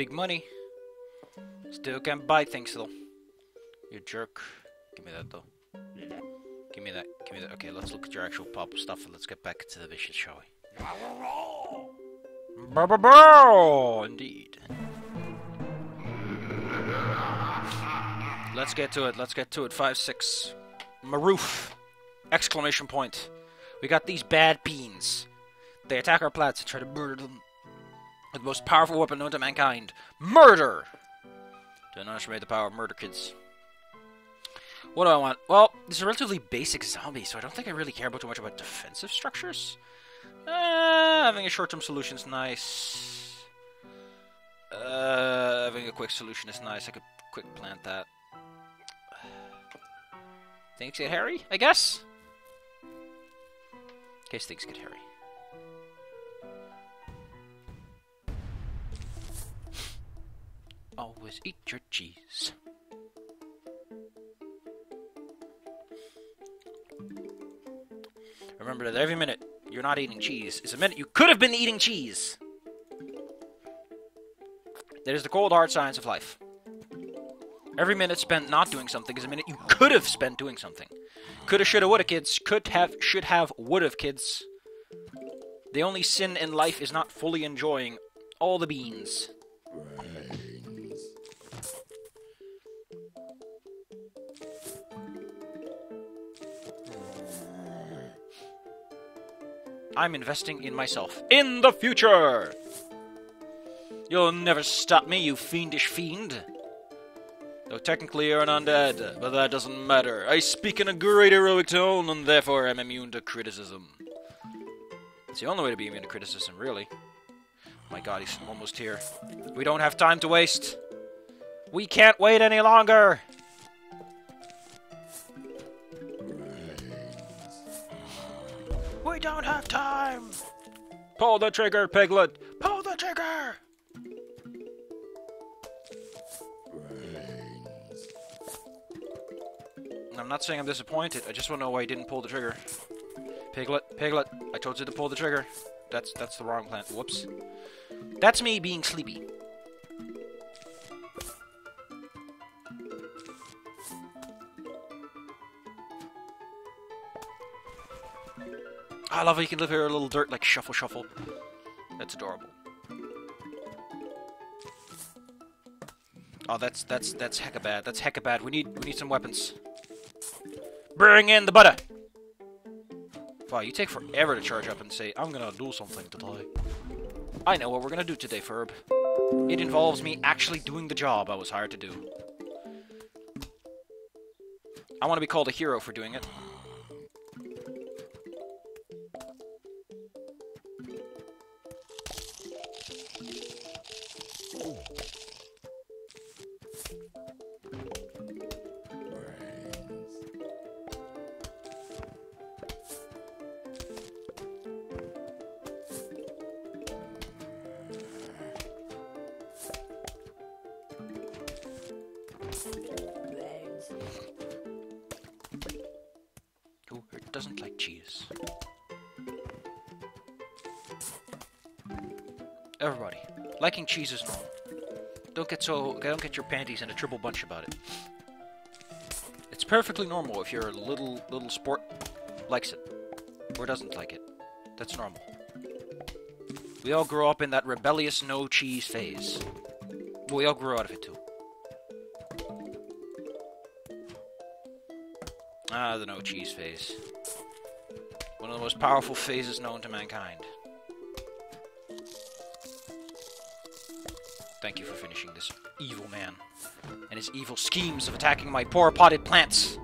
big money. Still can't buy things though. You jerk. Give me that though. Give me that. Give me that. Okay, let's look at your actual pop stuff and let's get back to the mission, shall we? Indeed. Let's get to it. Let's get to it. 5-6. Maroof! Exclamation point. We got these bad beans. They attack our plants and try to murder them with the most powerful weapon known to mankind. Murder! Don't underestimate the power of murder, kids. What do I want? Well, this is a relatively basic zombie, so I don't think I really care about too much about defensive structures. Having a short-term solution is nice. Having a quick solution is nice. I could quick plant that. Things get hairy, I guess? In case things get hairy. Always eat your cheese. Remember that every minute you're not eating cheese is a minute you could have been eating cheese. That is the cold hard science of life. Every minute spent not doing something is a minute you could have spent doing something. Coulda, shoulda, woulda, kids. Could have, should have, would have, kids. The only sin in life is not fully enjoying all the beans. I'm investing in myself. In the future! You'll never stop me, you fiendish fiend. Though technically you're an undead, but that doesn't matter. I speak in a great heroic tone, and therefore am immune to criticism. It's the only way to be immune to criticism, really. My god, he's almost here. We don't have time to waste. We can't wait any longer! We don't have time! Pull the trigger, Piglet! Pull the trigger! I'm not saying I'm disappointed, I just want to know why he didn't pull the trigger. Piglet, Piglet, I told you to pull the trigger. That's the wrong plan. Whoops. That's me being sleepy. I love how you can live here a little dirt like shuffle shuffle. That's adorable. Oh, that's hecka bad. That's hecka bad. We need some weapons. Bring in the butter. Wow, you take forever to charge up and say, I'm gonna do something today. I know what we're gonna do today, Ferb. It involves me actually doing the job I was hired to do. I want to be called a hero for doing it. Who doesn't like cheese? Everybody, liking cheese is normal. Don't get your panties in a triple bunch about it. It's perfectly normal if your little sport likes it or doesn't like it. That's normal. We all grow up in that rebellious no cheese phase. But we all grow out of it too. Ah, the no cheese phase. One of the most powerful phases known to mankind. Thank you for finishing this evil man and his evil schemes of attacking my poor potted plants.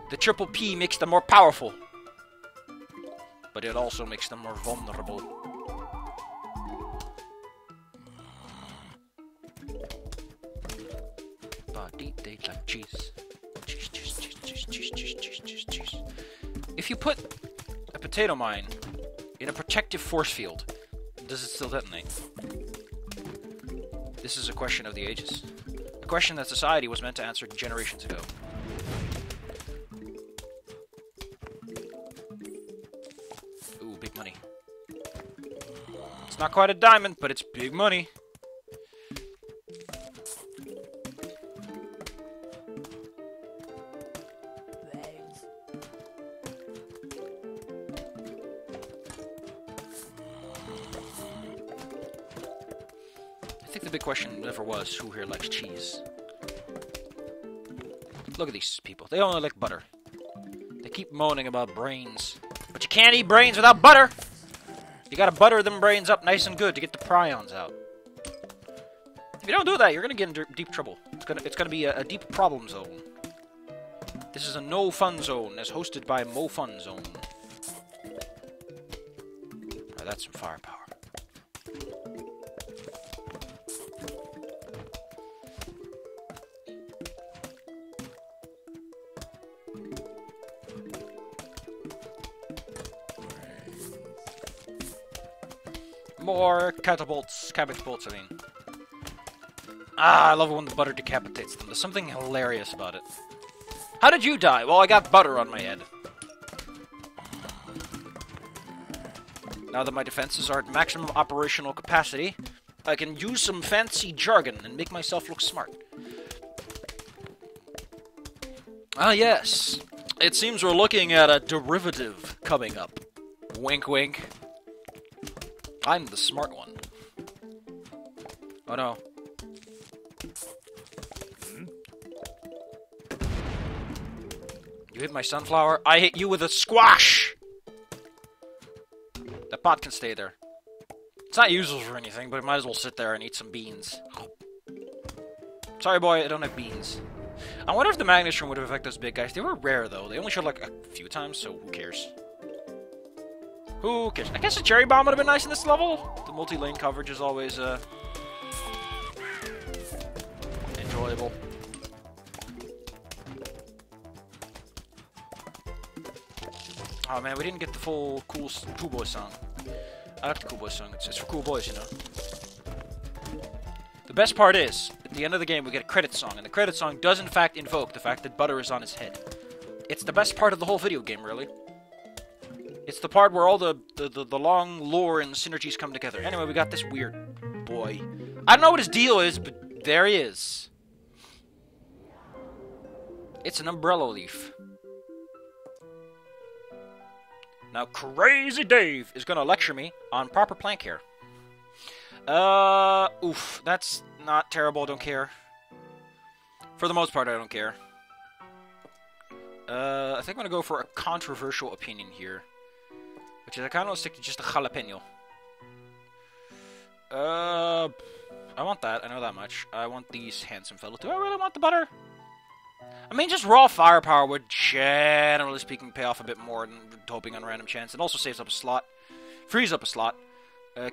The triple P makes them more powerful, but it also makes them more vulnerable. Body, they like cheese. Cheese, cheese, cheese, cheese, cheese, cheese, cheese, cheese, cheese. If you put a potato mine in a protective force field, does it still detonate? This is a question of the ages. A question that society was meant to answer generations ago. Ooh, big money. It's not quite a diamond, but it's big money. think the big question never was who here likes cheese. Look at these people. They only like butter. They keep moaning about brains. But you can't eat brains without butter! You gotta butter them brains up nice and good to get the prions out. If you don't do that, you're gonna get in deep trouble. It's gonna be a deep problem zone. This is a no fun zone, as hosted by Mo Fun Zone. Oh, that's some firepower. More catapults, cabbage bolts, I mean. Ah, I love it when the butter decapitates them. There's something hilarious about it. How did you die? Well, I got butter on my head. Now that my defenses are at maximum operational capacity, I can use some fancy jargon and make myself look smart. Ah, yes. It seems we're looking at a derivative coming up. Wink, wink. I'm the smart one. Oh no. You hit my sunflower, I hit you with a squash! That pot can stay there. It's not useful for anything, but it might as well sit there and eat some beans. Sorry boy, I don't have beans. I wonder if the Magnus Shroom would have affected those big guys. They were rare though, they only showed like a few times, so who cares? Who cares? I guess a cherry bomb would have been nice in this level. The multi-lane coverage is always, enjoyable. Oh man, we didn't get the full Cool Boy song. I like the Cool Boy song. It's for cool boys, you know. The best part is, at the end of the game, we get a credit song, and the credit song does in fact invoke the fact that butter is on his head. It's the best part of the whole video game, really. It's the part where all the long lore and synergies come together. Anyway, we got this weird boy. I don't know what his deal is, but there he is. It's an umbrella leaf. Now, Crazy Dave is gonna lecture me on proper plank here. Oof. That's not terrible, I don't care. For the most part, I don't care. I think I'm gonna go for a controversial opinion here. Which is I kinda wanna stick to just a jalapeno. I want that, I know that much. I want these handsome fellows. Do I really want the butter? I mean, just raw firepower would, generally speaking, pay off a bit more than hoping on random chance. It also saves up a slot. Frees up a slot.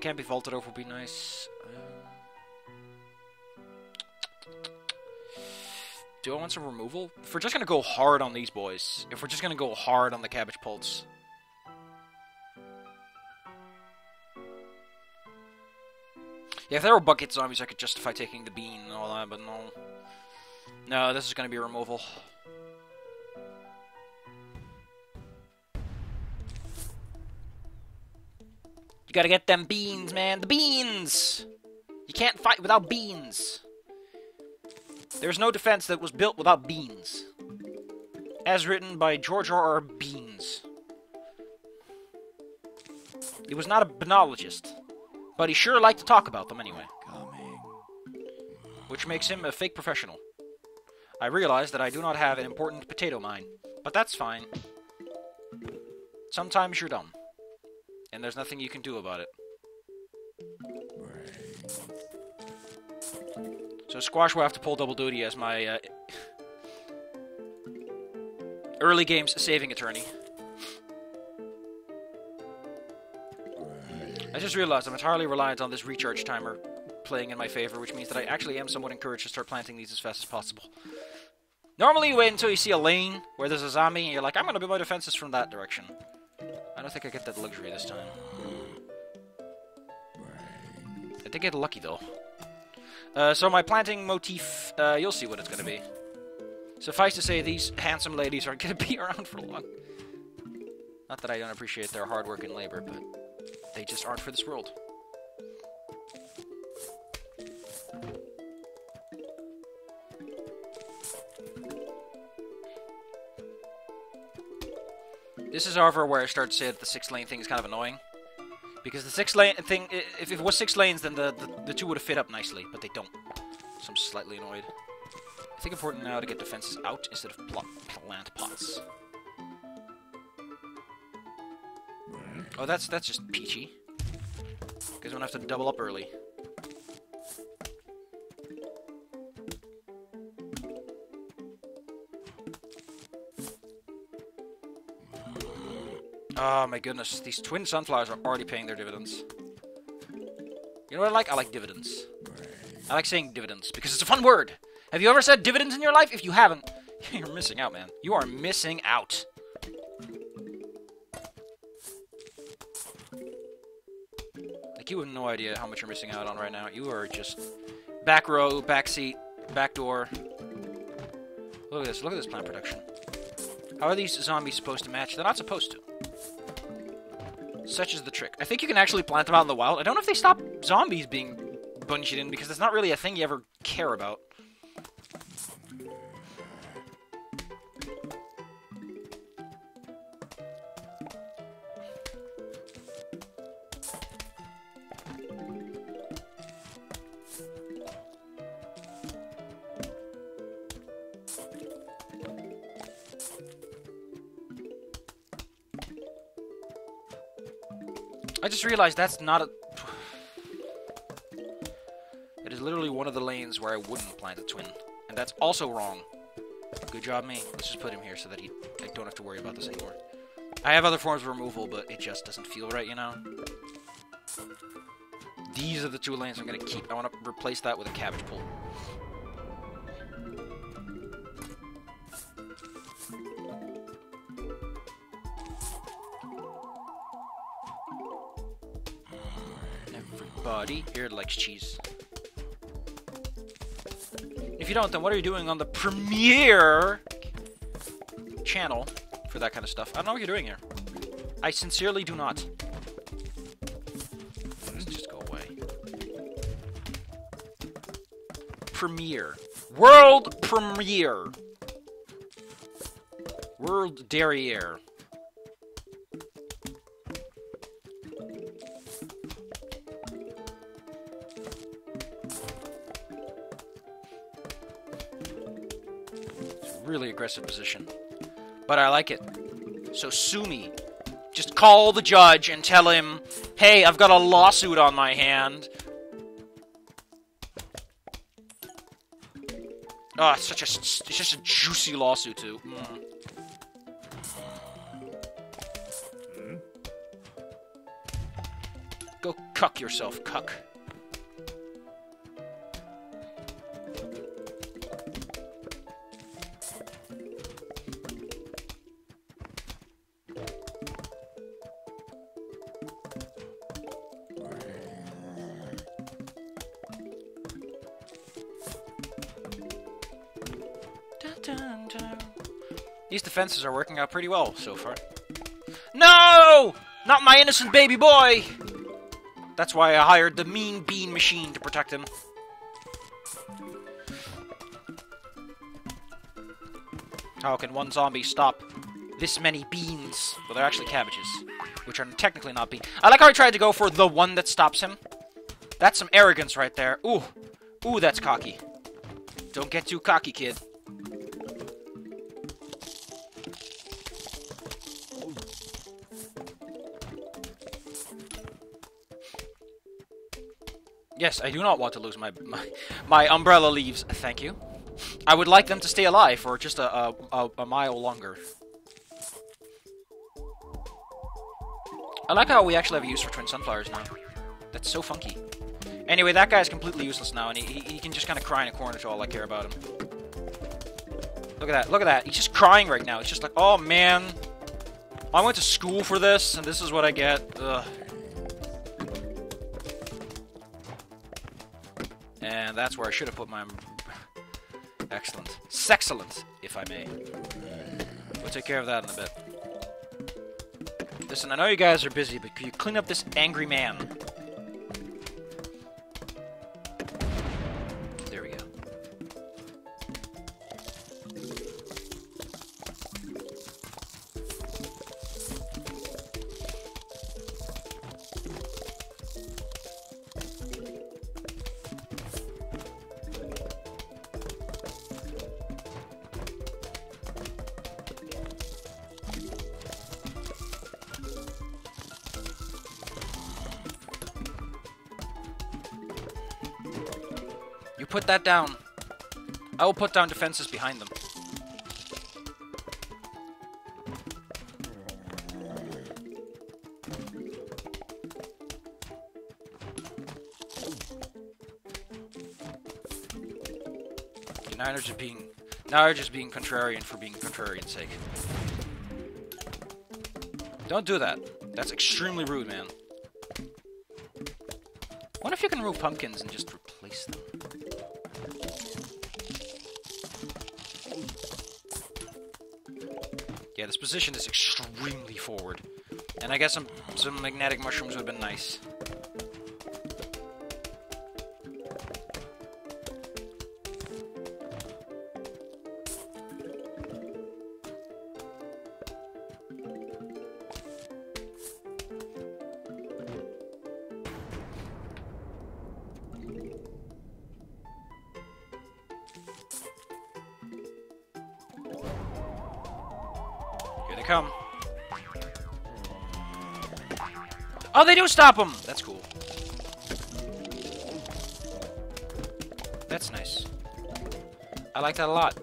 Can't be vaulted over would be nice. Do I want some removal? If we're just gonna go hard on these boys. If we're just gonna go hard on the cabbage pults. Yeah, if there were bucket zombies, I could justify taking the bean and all that, but no. No, this is gonna be removal. You gotta get them beans, man. The beans! You can't fight without beans. There's no defense that was built without beans. As written by George R.R. Beans. He was not a benologist, but he sure liked to talk about them anyway. Which makes him a fake professional. I realize that I do not have an important potato mine, but that's fine. Sometimes you're dumb, and there's nothing you can do about it. So Squash will have to pull double duty as my early game's saving attorney. I just realized I'm entirely reliant on this recharge timer playing in my favor, which means that I actually am somewhat encouraged to start planting these as fast as possible. Normally you wait until you see a lane where there's a zombie and you're like, I'm gonna build my defenses from that direction. I don't think I get that luxury this time. I did get lucky though. So my planting motif, you'll see what it's gonna be. Suffice to say, these handsome ladies aren't gonna be around for long. Not that I don't appreciate their hard work and labor, but they just aren't for this world. This is, however, where I start to say that the 6-lane thing is kind of annoying. Because the 6-lane thing, if it was 6 lanes, then the two would have fit up nicely, but they don't. So I'm slightly annoyed. I think important now to get defenses out instead of plant pots. Oh, that's just peachy. Because we don't have to double up early. Oh my goodness, these twin sunflowers are already paying their dividends. You know what I like? I like dividends. I like saying dividends because it's a fun word. Have you ever said dividends in your life? If you haven't, you're missing out, man. You are missing out. Like, you have no idea how much you're missing out on right now. You are just back row, back seat, back door. Look at this. Look at this plant production. How are these zombies supposed to match? They're not supposed to. Such is the trick. I think you can actually plant them out in the wild. I don't know if they stop zombies being bungeed in, because that's not really a thing you ever care about. I just realized that's not a... It is literally one of the lanes where I wouldn't plant a twin. And that's also wrong. Good job, me. Let's just put him here so that I don't have to worry about this anymore. I have other forms of removal, but it just doesn't feel right, you know? These are the 2 lanes I'm going to keep. I want to replace that with a cabbage pull. Everybody here likes cheese. If you don't, then what are you doing on the Premiere channel for that kind of stuff? I don't know what you're doing here. I sincerely do not. Let's just go away. Premiere. World Premiere. World Derriere. Really aggressive position, but I like it. So sue me. Just call the judge and tell him, hey, I've got a lawsuit on my hand. Oh, it's just a juicy lawsuit too. Go cuck yourself, cuck. These defenses are working out pretty well so far. No! Not my innocent baby boy! That's why I hired the mean bean machine to protect him. How can one zombie stop this many beans? Well, they're actually cabbages, which are technically not beans. I like how he tried to go for the one that stops him. That's some arrogance right there. Ooh. Ooh, that's cocky. Don't get too cocky, kid. Yes, I do not want to lose my umbrella leaves, thank you. I would like them to stay alive for just a mile longer. I like how we actually have a use for twin sunflowers now. That's so funky. Anyway, that guy's completely useless now, and he can just kind of cry in a corner to all I care about him. Look at that, look at that. He's just crying right now. He's just like, oh man, I went to school for this, and this is what I get. Ugh. And that's where I should have put my... Excellent. Sexcellent, if I may. We'll take care of that in a bit. Listen, I know you guys are busy, but could you clean up this angry man? There we go. You put that down. I will put down defenses behind them. Now you're just being contrarian for being contrarian's sake. Don't do that. That's extremely rude, man. What if you can remove pumpkins and just replace them? Yeah, this position is extremely forward. And I guess some magnetic mushrooms would have been nice. Come. Oh, they do stop him! That's cool. That's nice. I like that a lot.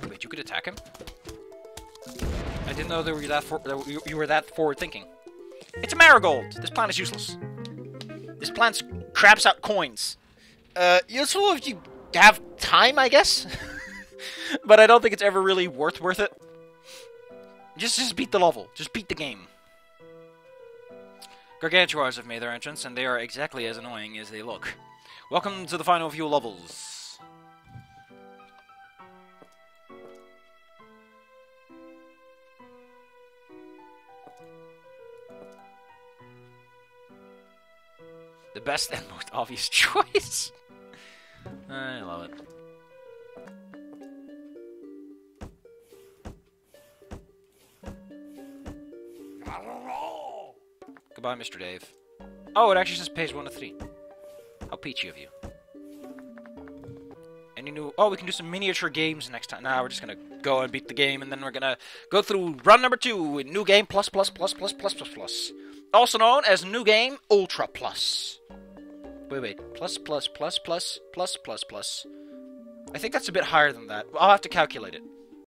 Wait, you could attack him? I didn't know you were that forward thinking. It's a marigold! This plant is useless. This plant craps out coins. Useful if you have time, I guess. But I don't think it's ever really worth it. Just beat the level. Just beat the game. Gargantuars have made their entrance, and they are exactly as annoying as they look. Welcome to the final few levels. The best and most obvious choice. I love it. Goodbye, Mr. Dave. Oh, it actually says page 1 of 3. How peachy of you. Any new... Oh, we can do some miniature games next time. Nah, we're just gonna go and beat the game, and then we're gonna go through run number 2 in New Game Plus. Also known as New Game Ultra Plus. Wait. Plus. I think that's a bit higher than that. I'll have to calculate it.